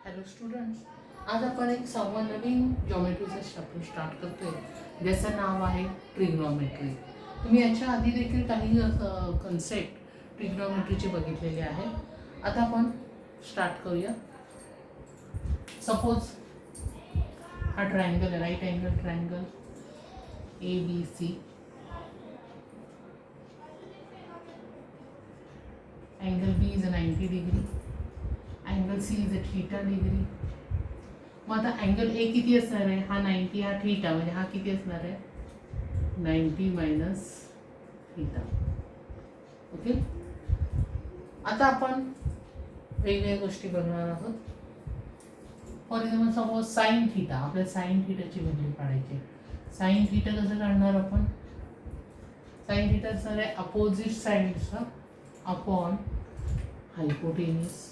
Hello students, आज आपण एक नवीन जॉमेट्रीचा चॅप्टर स्टार्ट करतोय ज्याचं नाव आहे ट्रिग्नॉमेट्री. तुम्ही याच्या आधी देखील काही कन्सेप्ट ट्रिग्नॉमेट्रीचे बघितलेले आहे. आता आपण स्टार्ट करूया. सपोज हा ट्रायंगल आहे, right angle triangle ABC. Angle B is 90 degree, angle C is theta degree. मग आता अँगल ए किती असणार आहे? हा 90, हा थीटा, म्हणजे हा किती असणार आहे? 90 मायनस थीटा. ओके. आता आपण वेगवेगळ्या गोष्टी बघणार आहोत. For example suppose sine theta, आपल्याला साईन थीटाची व्हॅल्यू काढायची. साईन थीटा कसं काढणार आपण? साईन थीटा असणार आहे अपोजिट साईडचा अपॉन हायपोटेन्यूस,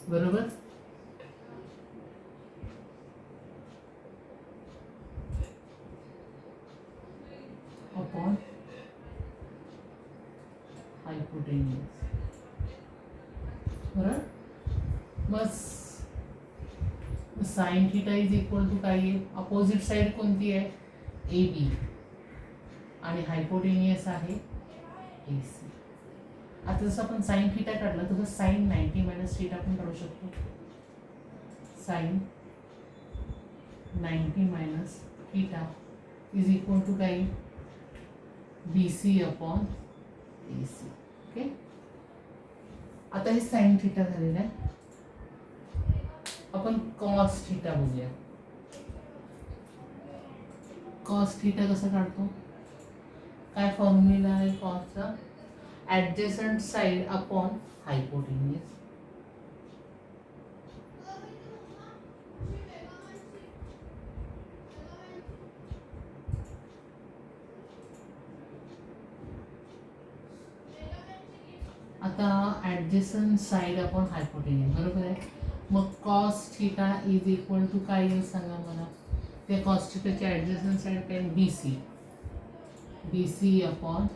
बरोबर. अपॉन हायपोटेन्यूस, बरोबर. बस sine theta is equal to काय आहे? अपोजिट साइड कोणती आहे? ए बी, आणि हायपोटेनियस आहे ए सी. आता जसं आपण साइन थीटा काढला तसं साइन 90 मायनस थीटा पण काढू शकतो. Sine 90 minus theta is equal to काय? B C upon A C. Okay. आता हे साइन थीटा झालेलं आहे. आपण कॉस थीटा बघूया. कॉस थीटा कसं काढतो? काय फॉर्म्युला आहे कॉसचा? ॲडजसंट साइड अपॉन हायपोटेन्यूस. आता ॲडजसंट साइड अपॉन हायपोटेन्यूस, बरोबर आहे. मग cos theta is equal to काय येईल सांगा मला? त्या कॉस थीटाची ॲडजसंट साइड काय? B C. B C upon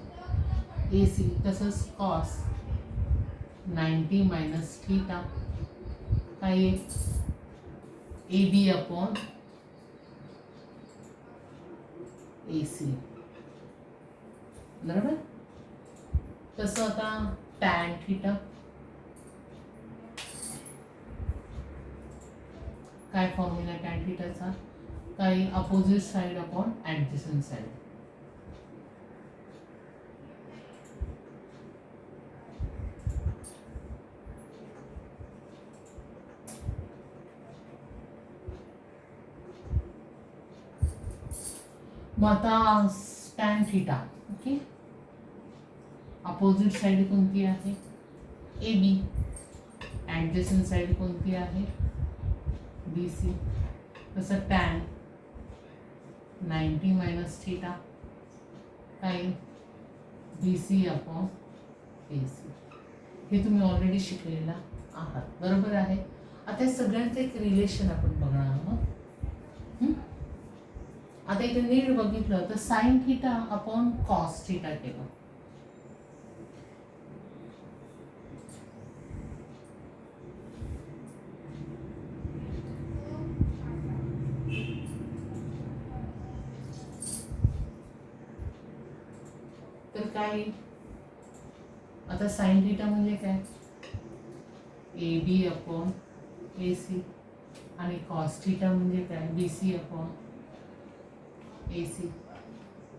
A C. तसंच कॉस 90 मायनस थीटा काय येईल? ए बी अपॉन ए सी, बरोबर. तसं आता टॅन थीटा काय फॉर्म्युला टॅन थीटाचा? काय? Opposite side upon adjacent side. मग आता tan theta, okay. Opposite side कोणती आहे? A B. ॲडजसंट साइड कोणती आहे? B C. तसं टॅन 90 मायनस थीटा काय? B C upon A C. हे तुम्ही ऑलरेडी शिकलेला आहात, बरोबर आहे. आता हे सगळ्यांचं एक रिलेशन आपण बघणार आहोत. आता इथे नीट बघितलं तर sine theta upon cos theta केलं. तर काय? आता साइन थीटा म्हणजे काय? A B upon A C, आणि कॉस थीटा म्हणजे काय? B C upon A C.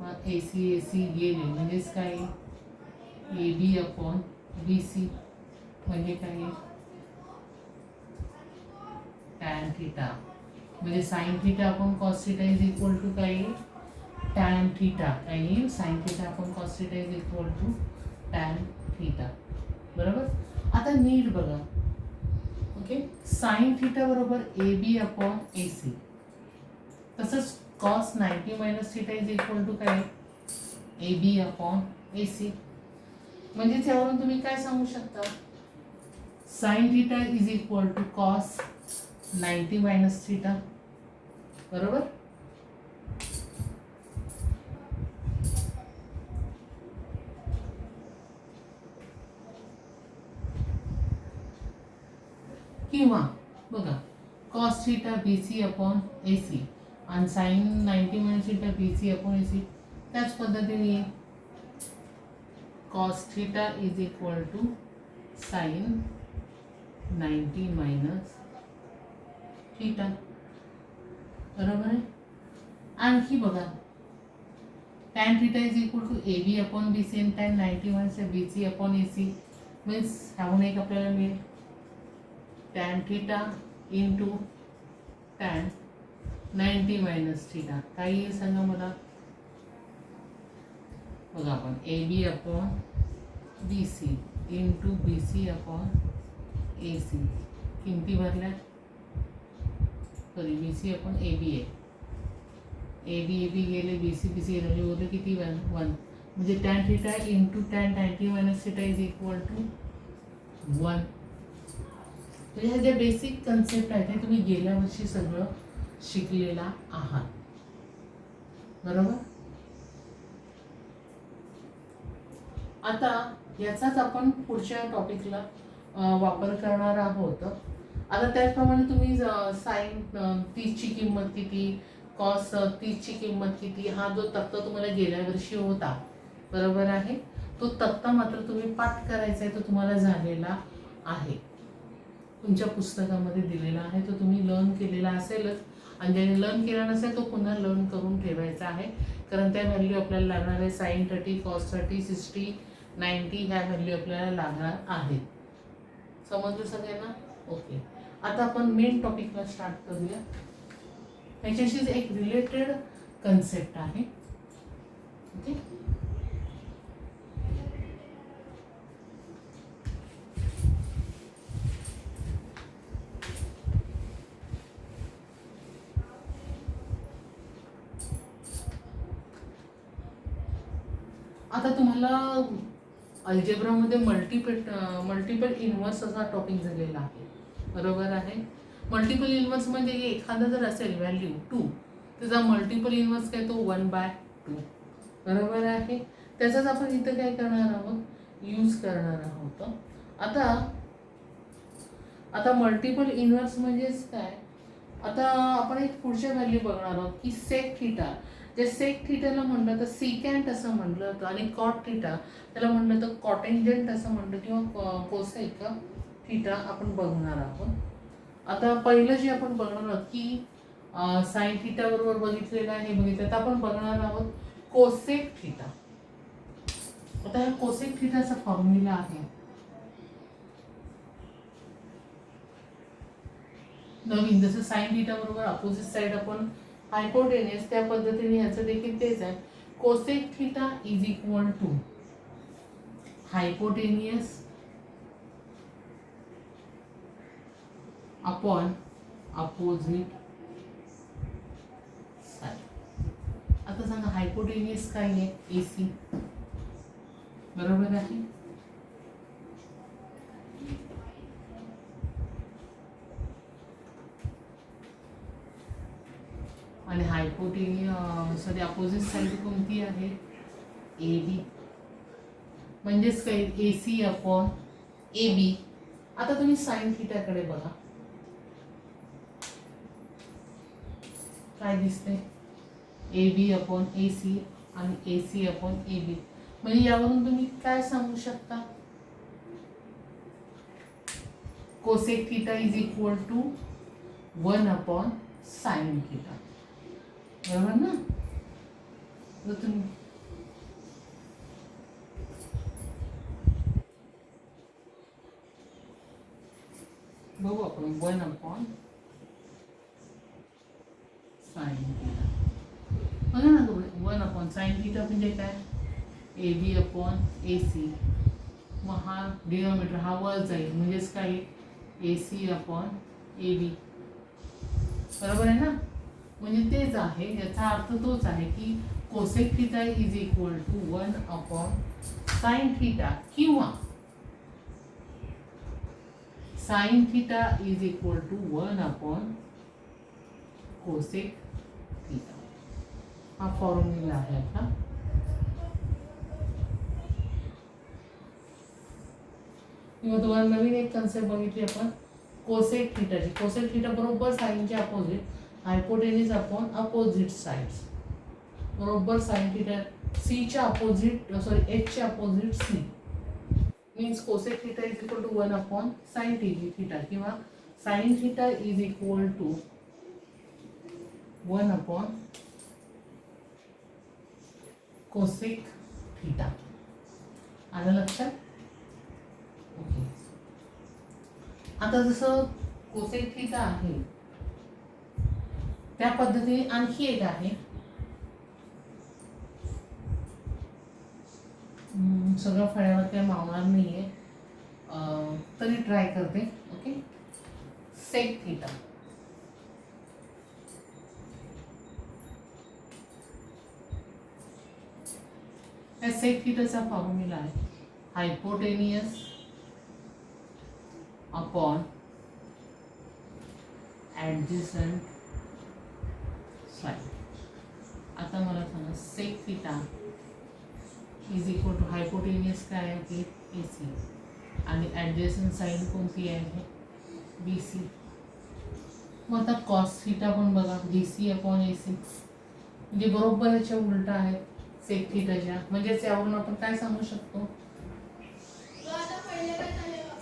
मग ए सी गेले म्हणजेच काय? A B upon B C म्हणजे काय? Tan theta. म्हणजे sine theta upon cos theta is equal to काय? Tan theta. काय? Sine theta upon cos theta is equal to tan theta, बरोबर. आता नीट बघा, ओके. साइन थीटा बरोबर A B upon A C. तसंच cos 90 minus theta is equal to काय? A B upon A C. म्हणजे त्यावरून तुम्ही काय सांगू शकता? Sine theta is equal to cos 90 minus theta, बरोबर. किंवा बघा cos theta B C upon A C आणि sine 90 minus theta B C upon A C त्याच पद्धतीने cos theta is equal to sine 90 minus theta, बरोबर आहे. आणखी बघा tan theta is equal to AB upon BC and tan 90 minus BC upon AC means ह्याहून एक आपल्याला मिळेल tan theta into tan 90 minus theta काय येईल सांगा मला. बघा आपण AB upon BC into BC upon AC किमती भरल्या, सॉरी BC upon AB आहे, AB गेले BC गेले उरले किती 1 म्हणजे tan theta into tan 90 minus theta is equal to 1. तर ह्या ज्या बेसिक कन्सेप्ट आहेत ते तुम्ही गेल्या वर्षी सगळं शिकलेला आहात, बरोबर. आता याचाच आपण पुढच्या टॉपिकला वापर करणार आहोत. आता त्याचप्रमाणे तुम्ही साईन 30 ची किंमत किती, कॉस 30 ची किंमत किती, हा जो तक्ता तुम्हाला गेल्या वर्षी होता, बरोबर आहे, तो तक्ता मात्र तुम्ही पाठ करायचा आहे, तो तुम्हाला झालेला आहे, तुमच्या पुस्तकामध्ये दिलेला आहे, तो तुम्ही लर्न केलेला असेलच. आणि ज्याने लर्न केला नसेल तो पुन्हा लर्न करून ठेवायचा आहे, कारण त्या व्हॅल्यू आपल्याला लागणार आहे. साईन 30, कॉस 30, 60, 90 ह्या व्हॅल्यू आपल्याला लागणार आहेत. समजलं सगळ्यांना? ओके. आता आपण मेन टॉपिकला स्टार्ट करूया. ह्याच्याशीच एक रिलेटेड कन्सेप्ट आहे. ओके, आता तुम्हाला अल्जेब्रामध्ये मल्टिपल इन्व्हर्स असा टॉपिक झालेला आहे, बरोबर आहे. मल्टिपल इन्व्हर्स म्हणजे एखादा जर असेल व्हॅल्यू 2, त्याचा मल्टिपल इन्व्हर्स काय तो 1/2, बरोबर आहे. त्याचाच आपण इथं काय करणार आहोत, यूज करणार आहोत. आता मल्टिपल इन्व्हर्स म्हणजेच काय, आता आपण एक पुढच्या व्हॅल्यू बघणार आहोत की सेक थिटा, जे सेक थिटाला म्हणलं तर सिकॅन्ट असं म्हटलं होतं, आणि कॉट थिटा त्याला म्हणलं तर कॉटेंजंट असं म्हणलं, किंवा कोसेक थिटा आपण बघणार आहोत. आता पहिलं जे आपण बघणार आहोत की साइन थिटा बरोबर बघितलेलं आहे, बघितलं तर आपण बघणार आहोत कोसेक थिटा. आता हा कोसेक थिटाचा फॉर्म्युला आहे, नवीन, जसं साइन थिटा बरोबर अपोजिट साइड आपण हायपोटेनियस, त्या पद्धतीने ह्याचं देखील तेच आहे. Cosec theta is equal to hypotenuse upon opposite side. आता सांगा हायपोटेनियस काय आहे, AC, बरोबर आहे. आणि हायपोटेनियस सॉरी अपोजिट साइड कोणती आहे, AB, म्हणजेच काय AC अपॉन AB. आता तुम्ही साइन थिटाकडे बघा, काय दिसते, AB अपॉन AC आणि AC अपॉन AB. म्हणजे यावरून तुम्ही काय सांगू शकता, cosec theta is equal to 1 upon sine theta, बरोबर ना. तर तुम्ही बघू आपण 1 अपॉन साइन थिटा, बघा ना, 1 अपॉन साइन थिटा म्हणजे काय, AB अपॉन AC. मग हा डिनॉमिनेटर हा वर जाईल, म्हणजेच काय AC अपॉन AB, बरोबर आहे ना. म्हणजे तेच आहे, याचा अर्थ तोच आहे की cosec theta is equal to 1 upon sine theta, किंवा sine theta is equal to 1 upon cosec theta. हा फॉर्म्युला आहे आपला. किंवा तुम्हाला नवीन एक कन्सेप्ट बघितली आपण कोसेक थीटाची, कोसेक थीटा बरोबर साईनचे opposite, hypotenuse upon opposite sides, बरोबर साइन थीटा सीच्या अपोजिट, सॉरी एचच्या opposite C, means cosec theta is equal to 1 upon sine theta, किंवा sine theta is equal to 1 upon cosec theta. आलं लक्षात? Okay. आता जसं कोसेक थीटा आहे त्या पद्धतीने आणखी एक आहे, सगळं फळ्यावर काही मावणार नाहीये, तरी ट्राय करते. ओके. Sec theta. या सेक थीटाचा फॉर्म्युला आहे हायपोटेनियस अपॉन ॲडजसंट साइड. आता मला सांगा sec theta is equal to hypotenuse काय आहे की AC, आणि ॲडजसंट साइड कोणती आहे BC. मग आता कॉस थीटा पण बघा BC अपॉन AC, म्हणजे बरोबर याच्या उलटा आहेत सेक थीटाच्या. म्हणजेच यावरून आपण काय सांगू शकतो,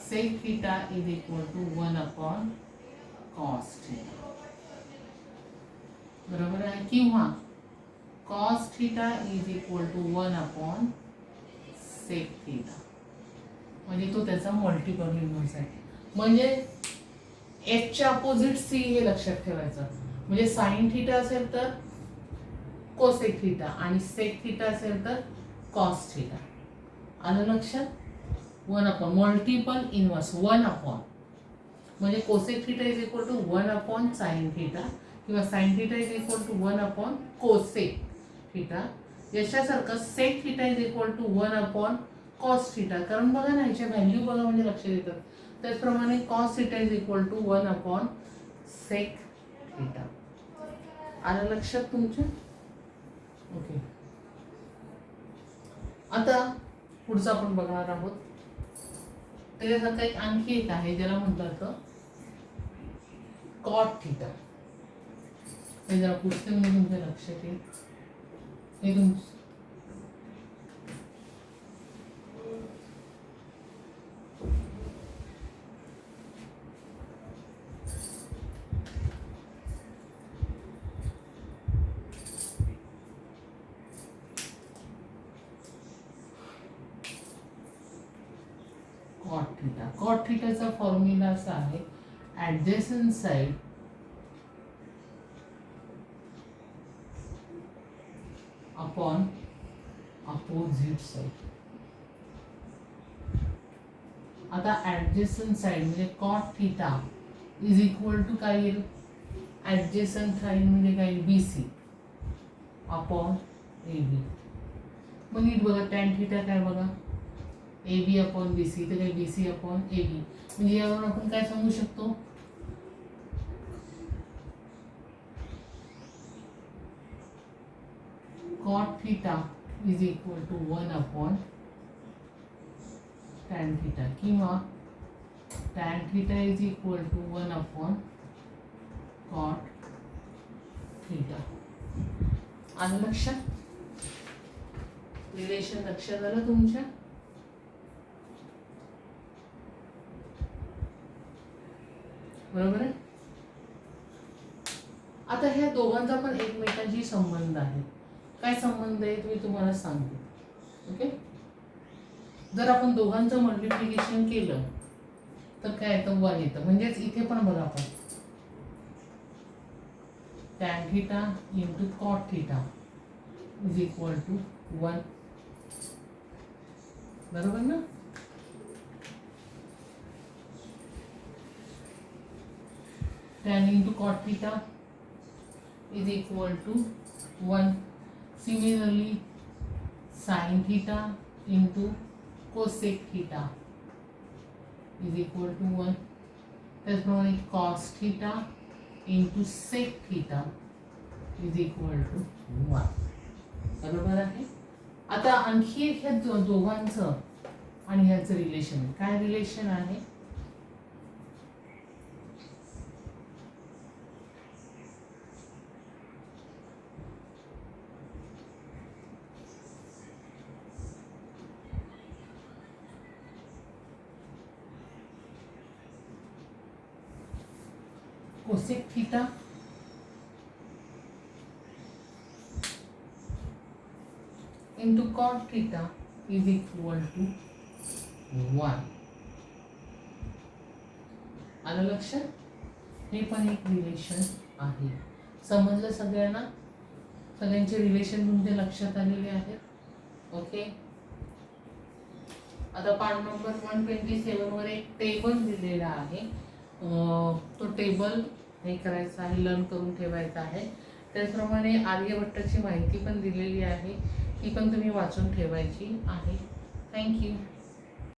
sec theta is equal to 1 upon cos theta, बरोबर आहे. किंवा cos theta is equal to 1 upon sec theta, म्हणजे तो त्याचा मल्टिपल इन्व्हर्स आहे. म्हणजे एचच्या अपोजिट सी हे लक्षात ठेवायचं. म्हणजे साइन थीटा असेल तर कोसेक थीटा, आणि सेक थीटा असेल तर कॉस थीटा. आलं लक्षात? 1 अपॉन मल्टिपल इन्व्हर्स 1 अपॉन, म्हणजे cosec theta is equal to 1 upon sine theta, किंवा sine theta is equal to 1 upon cosec theta. याच्यासारखं sec theta is equal to 1 upon cos theta, कारण बघा ना याच्या व्हॅल्यू बघा म्हणजे लक्षात येतात. त्याचप्रमाणे cos theta is equal to 1 upon sec theta. आलं लक्षात तुमच्या? ओके. आता पुढचं आपण बघणार आहोत. त्याच्यासारखं एक आणखी एक आहे ज्याला म्हणतात कॉट थीटा. हे जरा पुढचे म्हणजे तुमच्या लक्षात येईल. हे कॉट थीटा. कॉट थीटाचा फॉर्म्युला असा आहे adjacent side upon opposite side. आता ॲडजसंट साइड म्हणजे cot theta is equal to काय येईल, ॲडजसंट साइड म्हणजे काय BC अपॉन AB. मग नीट बघा टॅन थीटा काय बघा AB अपॉन BC, तर काय BC अपॉन AB. म्हणजे यावरून आपण काय सांगू शकतो, cot theta is equal to 1 upon tan theta, किंवा tan theta is equal to 1 upon cot theta. आलं लक्षात? रिलेशन लक्षात आलं तुमच्या? बरोबर आहे. आता ह्या दोघांचा पण एकमेकांशी संबंध आहे. काय संबंध आहे मी तुम्हाला सांगते. ओके. जर आपण दोघांचं मल्टिप्लिकेशन केलं तर काय येतं 1 येतं. म्हणजेच इथे पण बघा आपण tan theta into cot theta is equal to 1, बरोबर ना. tan into cot theta is equal to 1. Similarly, sin theta into cosec theta is equal to 1. त्याचप्रमाणे cos theta into sec theta is equal to 1. बरोबर आहे. आता आणखी एक ह्या दोघांचं आणि ह्याचं रिलेशन काय रिलेशन आहे, cosec theta into cot theta is equal to 1. आलं लक्षात? हे पण एक रिलेशन आहे. समजलं सगळ्यांना? सगळ्यांचे रिलेशन तुमच्या लक्षात आलेले आहेत. ओके. आता पार्ट नंबर 127 वर एक टेबल दिलेला आहे. तो टेबल हे करायचा आहे, लर्न करून ठेवायचा आहे. त्याचप्रमाणे आर्यभट्टाची माहिती पण दिलेली आहे, ती पण तुम्ही वाचून ठेवायची आहे. थँक्यू.